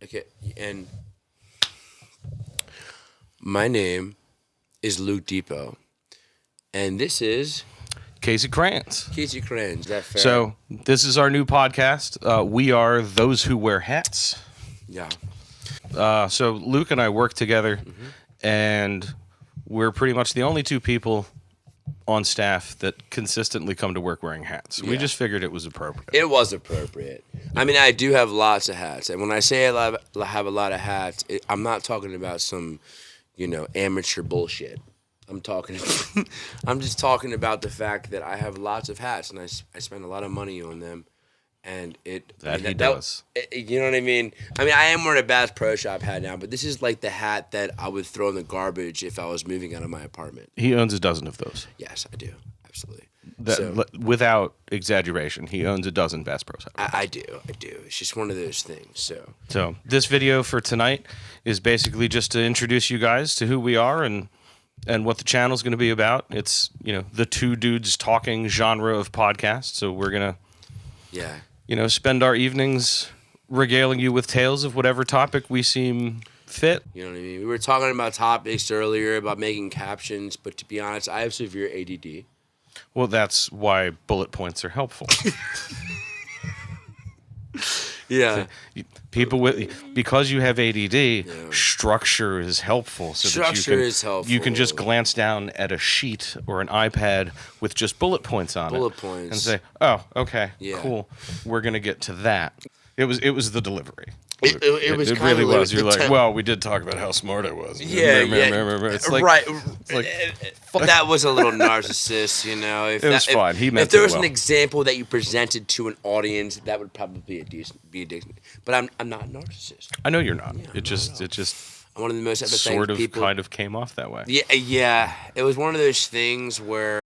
Okay, and my name is Luke Depo, and this is Casey Kranz. Casey Kranz. Is that fair? So this is our new podcast. We are Those Who Wear Hats. Yeah. So Luke and I work together, and we're pretty much the only two people on staff that consistently come to work wearing hats. We just figured it was appropriate. It was appropriate. I mean, I do have lots of hats, and when I say I have a lot of hats, I'm not talking about some, amateur bullshit. I'm just talking about the fact that I have lots of hats, and I spend a lot of money on them, and does. You know what I mean? I mean, I am wearing a Bass Pro Shop hat now, but this is like the hat that I would throw in the garbage if I was moving out of my apartment. He owns a dozen of those. Yes, I do. Absolutely. Without exaggeration, he owns a dozen Bass Pro Shops. I do. It's just one of those things. So this video for tonight is basically just to introduce you guys to who we are and what the channel's going to be about. It's, the two dudes talking genre of podcast. So we're going to spend our evenings regaling you with tales of whatever topic we seem fit. You know what I mean? We were talking about topics earlier about making captions, but to be honest, I have severe ADD. Well, that's why bullet points are helpful. Yeah. Because you have ADD, structure is helpful. You can just glance down at a sheet or an iPad with just bullet points on it. Points. And say, oh, okay, cool. We're going to get to that. It was the delivery. It was it really was. You're like, well, we did talk about how smart I was. Yeah. It's like, right. It's like, that was a little narcissist, It was fine. He meant if there it was well. an example that you presented to an audience, that would probably be a decent. But I'm not a narcissist. I know you're not. Yeah, it just I'm one of the most empathetic sort of people. kind of came off that way. Yeah. It was one of those things where